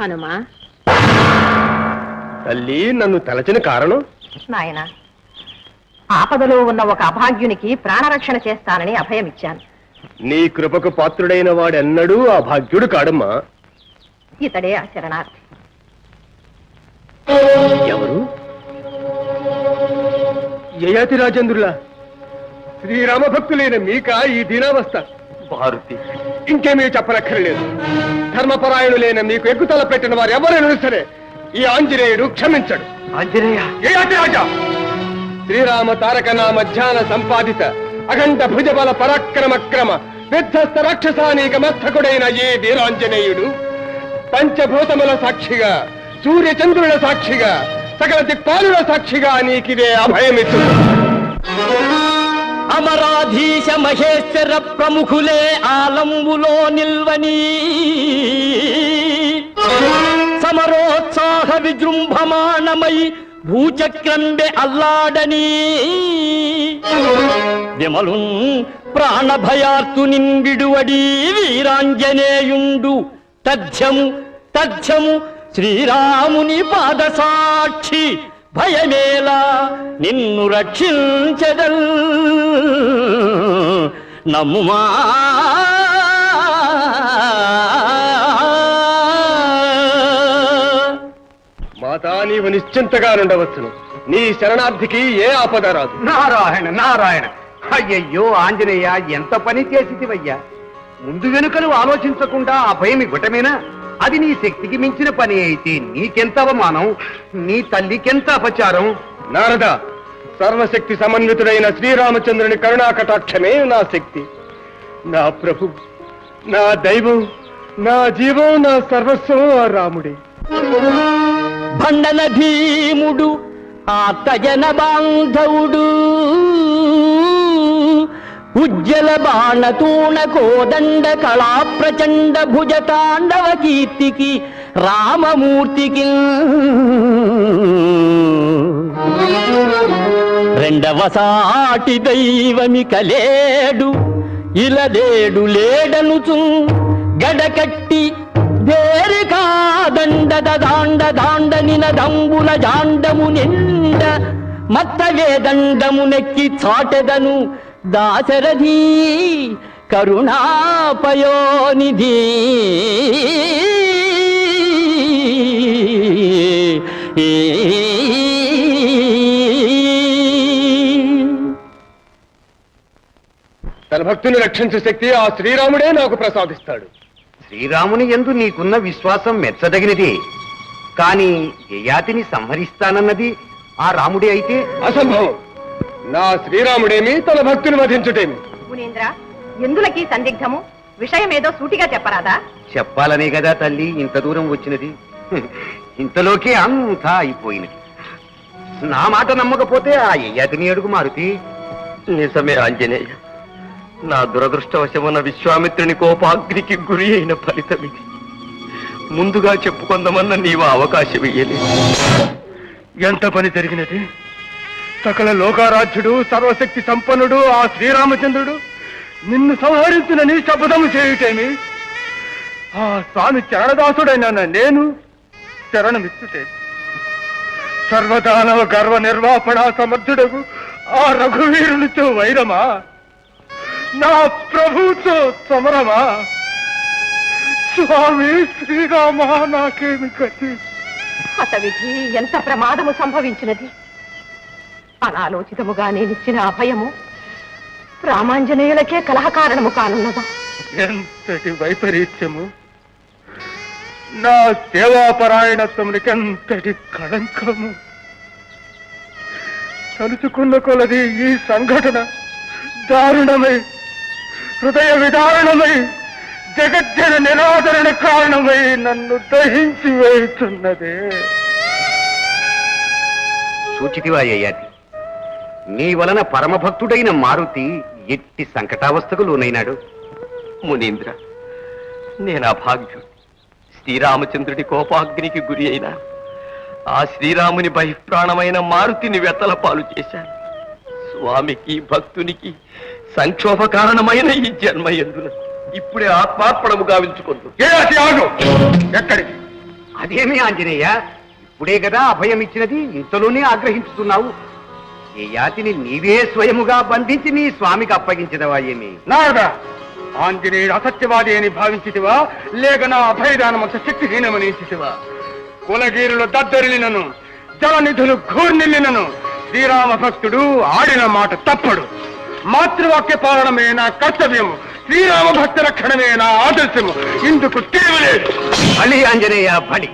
హనుమా, తల్లి నన్ను తలచిన కారణం? నాయనా, ఆపదలో ఉన్న ఒక అభాగ్యునికి ప్రాణరక్షణ చేస్తానని అభయమిచ్చాను. నీ కృపకు పాత్రుడైన వాడెన్నడూ ఆ భాగ్యుడు కాడమ్మా. ఇతడే ఆ శరణార్థి. ఎవరు? యయాతి రాజేంద్రులా? శ్రీరామ భక్తులైన మీక ఈ దీనావస్థ? భారతి, ఇంకేమీ చెప్పనక్కర్లేదు. ధర్మపరాయణులైన మీకు ఎక్కుతల పెట్టిన వారు ఎవరైనా సరే ఈ ఆంజనేయుడు క్షమించడు. ఆంజనేయ, యయాతి రాజా, శ్రీరామ తారక నామ ధ్యాన సంపాదిత అఖండ భుజబల పరాక్రమ క్రమ విధ్వస్త రాక్షసానీక మస్తకుడైన ఈ వీరాంజనేయుడు పంచభూతముల సాక్షిగా, సూర్యచంద్రుల సాక్షిగా, సకల దిక్పాలుల సాక్షిగా నీకిదే అభయమిచ్చు. అమరాధీశ మహేశ్వర ప్రముఖులే ఆలంబులో నిల్వని సమరోత్సాహ విజృంభమాణమై భూచక్రంబె అల్లాడని విమలున్ ప్రాణభయార్తు నింబిడువడి వీరాంజనేయుండు తథ్యము తథ్యము శ్రీరాముని పాదసాక్షి భయమేలా నిన్ను రక్షించదల్ నమ్ముమా. మాతా, నీవు నిశ్చింతగా నుండవచ్చును. నీ శరణార్థికి ఏ ఆపద రాదు. నారాయణ నారాయణ. అయ్యయ్యో ఆంజనేయ, ఎంత పని చేసివయ్యా! ముందు వెనుకలు ఆలోచించకుండా అభయం ఇవ్వటమేనా? అది నీ శక్తికి మించిన పని అయితే నీకెంత అవమానం, నీ తల్లికెంత అపచారం. నారద, సర్వశక్తి సమన్వితుడైన శ్రీరామచంద్రుని కరుణా కటాక్షమే నా శక్తి, నా ప్రభు, నా దైవం, నా జీవం, నా సర్వస్వం ఆ రాముడే. భండన భీముడు ఆర్తజన బాంధవుడు ఉజ్జల బాణతూణ కోదండ కళా ప్రచండ భుజ తాండవ కీర్తికి రామమూర్తికి రెండవ సాటి దైవమిక లేడు ఇలలేడు లేడనుచు గడకట్టి దేరికా దండద దాండ దాండ నినదంబుల జాండము నిండ మత్తవే దండమునెక్కి చాటెదను దాశరథి కరుణాపయోనిధి. తన భక్తుని రక్షించే శక్తి ఆ శ్రీరాముడే నాకు ప్రసాదిస్తాడు. శ్రీరాముని యందు నీకున్న విశ్వాసం మెచ్చదగినది. కాని యయాతిని సంహరిస్తానన్నది ఆ రాముడే అయితే అసంభవం. నా శ్రీరాముడేమి, తన భక్తుని వధించుటేమి? మునీంద్ర, ఎందులకి సందిగ్ధము? విషయమేదో సూటిగా చెప్పరాదా? చెప్పాలనే కదా తల్లి ఇంత దూరం వచ్చినది. ఇంతలోకే అంతా అయిపోయినది. నా మాట నమ్మకపోతే ఆ యయాతిని అడుగు మారుతి. నిజమే ఆంజనేయ, నా దురదృష్టవశమున విశ్వామిత్రుని కోపాగ్నికి గురి అయిన ఫలితం ఇది. ముందుగా చెప్పుకుందామన్న నీవు అవకాశం ఇయ్యలేదు. ఎంత పని జరిగినది! సకల లోకారాధ్యుడు, సర్వశక్తి సంపన్నుడు ఆ శ్రీరామచంద్రుడు నిన్ను సంహరించునని శపథము చేయుటేమి? ఆ స్వామి చరణదాసుడైన నేను శరణమిచ్చుటే సర్వదానవ గర్వ నిర్వాపణ సమర్థుడకు ఆ రఘువీరునితో వైరమా? నా ప్రభుతో సమరమా? స్వామి శ్రీరామ, నాకేమి గతి? హతవిధి, ఎంత ప్రమాదము సంభవించినది! అనాలోచితముగా నేనిచ్చిన అభయము రామాంజనేయులకే కలహ కారణము కానున్నదా? ఎంతటి వైపరీత్యము! నా సేవాపరాయణత్వమునికెంతటి కళంకము! తలుచుకున్న కొలది ఈ సంఘటన దారుణమై, హృదయ విదారణమై, జగజ్జన నిరాదరణ కారణమై నన్ను దహించి వేస్తున్నదే. సూచితివా యయాతి, నీ వలన పరమభక్తుడైన మారుతి ఎట్టి సంకటావస్థకు లోనైనాడు. మునీంద్ర, నేను అభాగ్యుడు. శ్రీరామచంద్రుడి కోపాగ్నికి గురి అయినా ఆ శ్రీరాముని బహిప్రాణమైన మారుతిని వెతల పాలు చేశాను. స్వామికి భక్తునికి సంక్షోభ కారణమైన ఈ జన్మ ఎందున ఇప్పుడే ఆత్మార్పణము గావించుకుంటూ. ఎక్కడికి? అదేమి ఆంజనేయ, ఇప్పుడే కదా అభయం ఇచ్చినది, ఇంతలోనే ఆగ్రహించుతున్నావు. ఏ యాతిని నీవే స్వయముగా బంధించి నీ స్వామికి అప్పగించదవా ఏమి? నారదా, ఆంజనేయుడు అసత్యవాది అని భావించితివా, లేక నా అభయదానమంత శక్తిహీనమని ఇచ్చితివా? కులగీరులు దద్దరిలినను, జలనిధులు ఘూర్నిల్లినను శ్రీరామ భక్తుడు ఆడిన మాట తప్పడు. మాతృవాక్య పాలనమే నా కర్తవ్యము, శ్రీరామ భక్త రక్షణమే నా ఆదర్శము. ఇందుకు తిరుగులేదు. బలి ఆంజనేయ బలి.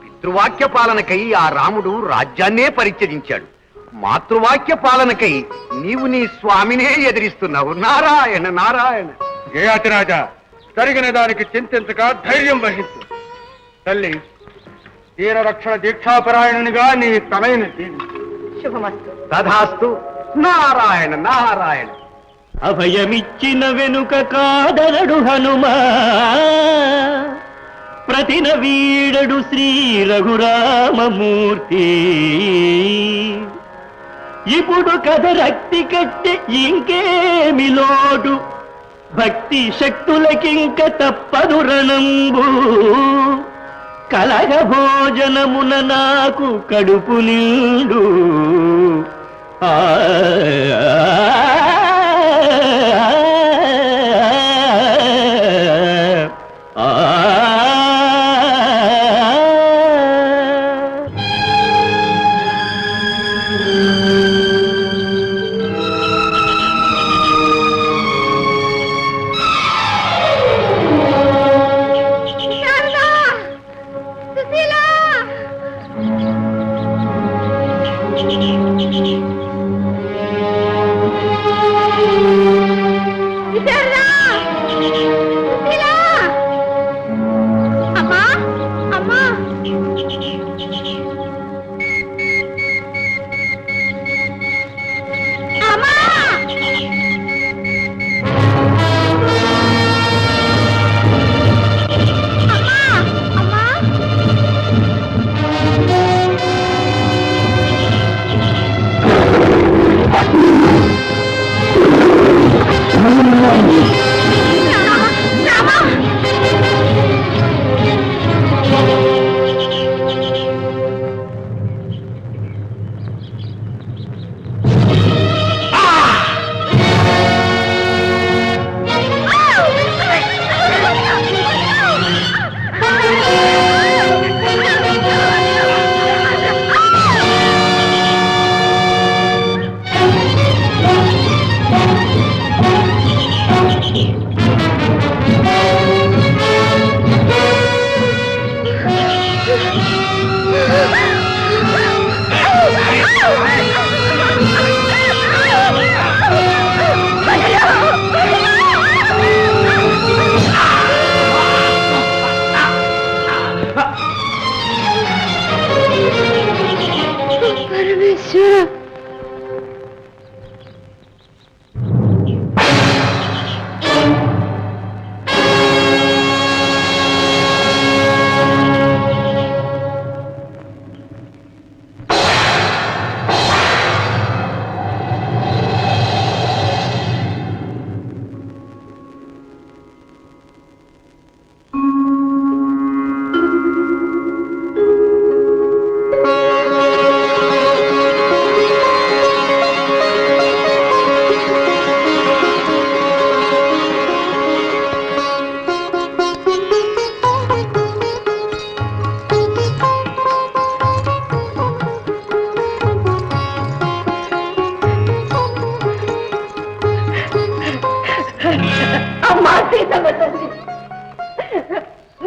పితృవాక్య పాలనకై ఆ రాముడు రాజ్యాన్నే పరిత్యజించాడు. మాతృవాక్య పాలనకై నీవు నీ స్వామినే ఎదిరిస్తున్నావు. నారాయణ నారాయణ. జయాతిరాజా, జరిగిన దానికి చింతించక ధైర్యం వహించు. తల్లి, తీర రక్షణ దీక్షాపరాయణునిగా నీ తనైన శుభమస్తు. తథాస్తు. నారాయణ నారాయణ. అభయమిచ్చిన వెనుక కాదనడు హనుమా, ప్రతిన వీడడు శ్రీ రఘురామమూర్తి. ఇప్పుడు కథ రక్తి కట్టె ఇంకేమి లోటు, భక్తి శక్తులకింక తప్పదు రణంబు. కలగ భోజనమున నాకు కడుపు నిండు.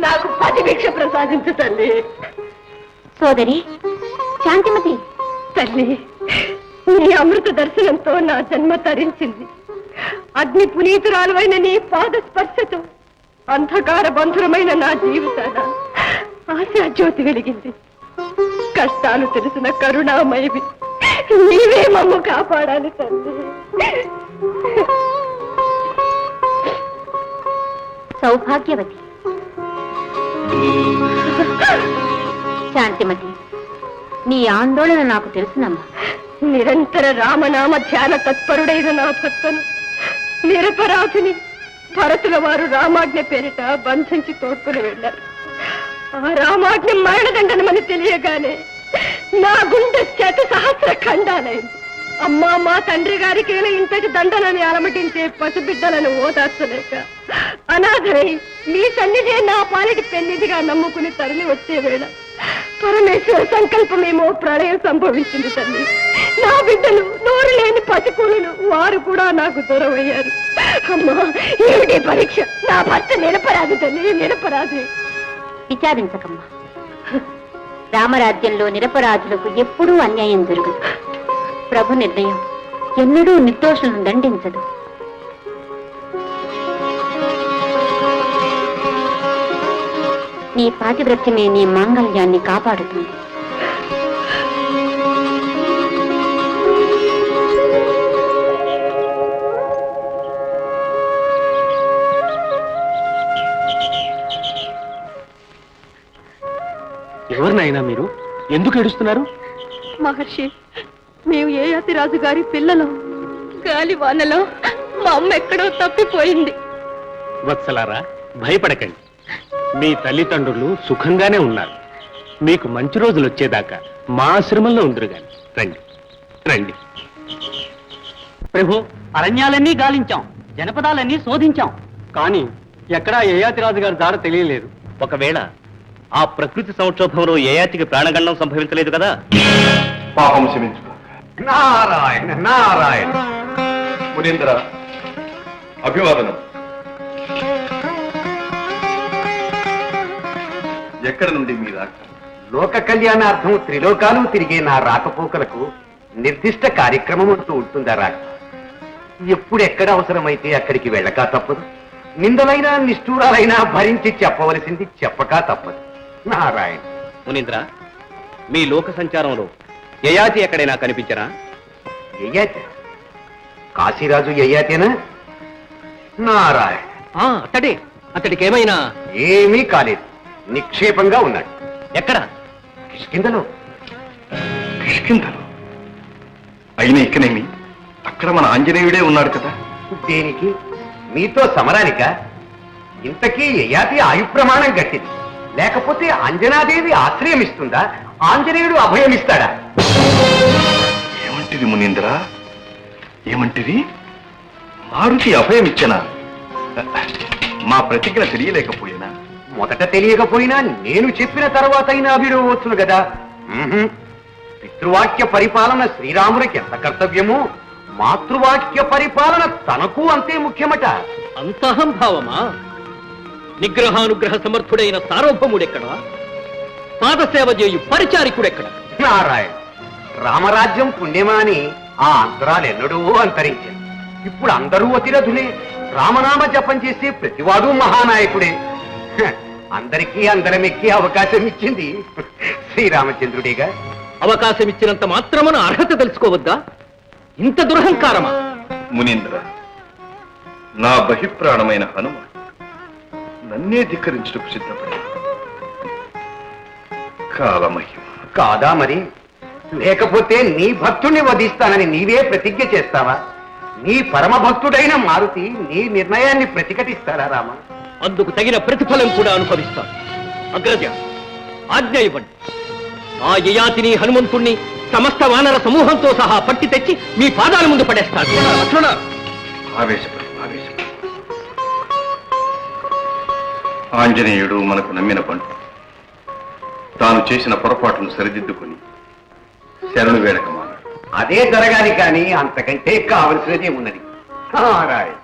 నాకు పతిభిక్ష ప్రసాదించు తల్లి. సోదరి శాంతిమతి, తల్లి, నీ అమృత దర్శనంతో నా జన్మ తరించింది. అగ్ని పునీతురాలువైన నీ పాద స్పర్శతో అంధకార బంధురమైన నా జీవితాన ఆశాజ్యోతి వెలిగింది. కష్టాలు తెలిసిన కరుణామయవి నీవే మమ్ము కాపాడాలి తల్లి. సౌభాగ్యవతి. శాంతిమతి, నీ ఆందోళన నాకు తెలుసునమ్మా. నిరంతర రామనామ ధ్యాన తత్పరుడైన నా భక్తను నిరపరాధిని భరతుల వారు రామాజ్ఞ పేరిట బంధించి తోడ్కొని వెళ్ళారు. ఆ రామాజ్ఞ మరణదండనమని తెలియగానే నా గుండె చేత సహస్ర ఖండాలైంది. అమ్మా, మా తండ్రి గారికి ఇంతటి దండనని అలమటించే పసిబిడ్డలను ఓదార్చలేక అనాథనై మీ సన్నిధే నా పాలిటి పెన్నిధిగా నమ్ముకుని తరలి వచ్చే వేళ పరమేశ్వర సంకల్పమేమో ప్రళయం సంభవించింది తల్లి. నా బిడ్డలు నోరు లేని పసికూలను వారు కూడా నాకు దూరం అయ్యారు. అమ్మా, ఏమిటి పరీక్ష? నా భర్త నిరపరాధి తల్లి, నిరపరాధి. విచారించకమ్మా. రామరాజ్యంలో నిరపరాధులకు ఎప్పుడూ అన్యాయం జరగదు. ప్రభు నిర్ణయం ఎన్నడూ నిర్దోషులను దండించదు. నీ పాతివ్రత్యమే నీ మాంగళ్యాన్ని కాపాడుతుంది. ఎవరినైనా మీరు ఎందుకు ఏడుస్తున్నారు? మహర్షి, మేము యయాతిరాజు గారి పిల్లలం. గాలి వానలో మా అమ్మ ఎక్కడో తప్పిపోయింది. వత్సలారా, భయపడకండి. మీ తల్లిదండ్రులు సుఖంగానే ఉన్నారు. మీకు మంచి రోజులు వచ్చేదాకా మా ఆశ్రమంలో ఉందరు గాని. రండి రండి. ప్రభు, అరణ్యాలన్నీ గాలించాం, జనపదాలన్నీ శోధించాం, కానీ ఎక్కడా యయాతిరాజు గారి దారి తెలియలేదు. ఒకవేళ ఆ ప్రకృతి సంక్షోభంలో యయాతికి ప్రాణగండం సంభవించలేదు కదా? పాపం క్షమించు. నారాయణ నారాయణ. మునీంద్ర, అభివాదనం. ఎక్కడ నుండి మీ రాక? లోక కళ్యాణార్థం త్రిలోకాలు తిరిగే నా రాకపోకలకు నిర్దిష్ట కార్యక్రమం అంటూ ఉంటుందా రాక? ఎప్పుడెక్కడ అవసరమైతే అక్కడికి వెళ్ళక తప్పదు. నిందలైనా నిష్ఠూరాలైనా భరించి చెప్పవలసింది చెప్పక తప్పదు. నారాయణ. మునీంద్ర, మీ లోక సంచారంలో యయాతి ఎక్కడైనా కనిపించరా? యయాతి? కాశీరాజు యయాతేనా? నారాయణ. అతడే. అతడికి ఏమైనా? ఏమీ కాలేదు, నిక్షేపంగా ఉన్నాడు. ఎక్కడ? కిష్కింధలో. కిష్కింధలో? అయినా ఇక్కనేమి? అక్కడ మన ఆంజనేయుడే ఉన్నాడు కదా. దేనికి? మీతో సమరానిక? ఇంతకీ యయాతి ఆయు ప్రమాణం గట్టిది, లేకపోతే అంజనాదేవి ఆశ్రయం ఇస్తుందా? ఆంజనేయుడు అభయమిస్తాడా? ఏమంటిది మునీంద్ర, ఏమంటిది? మారుతి అభయం ఇచ్చనా? మా ప్రతిజ్ఞ తెలియలేకపోయినా? మొదట తెలియకపోయినా నేను చెప్పిన తర్వాత అయినా అభిరవచ్చును కదా. పితృవాక్య పరిపాలన శ్రీరాముడికి ఎంత కర్తవ్యమో, మాతృవాక్య పరిపాలన తనకు అంతే ముఖ్యమట. అంతహంభావమా? నిగ్రహానుగ్రహ సమర్థుడైన సార్వభౌముడెక్కడా? పాదసేవ చేయు పరిచారికుడెక్కడ? నారాయణ. రామరాజ్యం పుణ్యమా అని ఆ అంతరాలు ఎన్నడూ అంతరించారు. ఇప్పుడు అందరూ అతిరథులే. రామనామ జపం చేసే ప్రతివాడు మహానాయకుడే. అందరికీ అందరమెక్కి అవకాశం ఇచ్చింది శ్రీరామచంద్రుడిగా. అవకాశం ఇచ్చినంత మాత్రమున అర్హత తెలుసుకోవద్దా? ఇంత దురహంకారమా? మునీంద్ర, నా బహిప్రాణమైన హనుమ నన్నే ధిక్కరించుటకు సిద్ధపడి కాలమహిమ. కాదా మరి? లేకపోతే నీ భక్తుణ్ణి వధిస్తానని నీవే ప్రతిజ్ఞ చేస్తావా? నీ పరమ భక్తుడైన మారుతి నీ నిర్ణయాన్ని ప్రతిఘటిస్తారా రామ? అందుకు తగిన ప్రతిఫలం కూడా అనుభవిస్తాను. అగ్రజ, ఆజ్ఞ ఇవ్వండి. ఆ యయాతిని హనుమంతుణ్ణి సమస్త వానర సమూహంతో సహా పట్టి తెచ్చి మీ పాదాల ముందు పడేస్తాడు. ఆవేశపడు. ఆంజనేయుడు మనకు నమ్మిన పండు. తాను చేసిన పొరపాటును సరిదిద్దుకుని శరణు వేడకమానాడు. అదే జరగాలి కానీ అంతకంటే కావలసినదే ఉన్నది. నారాయణ.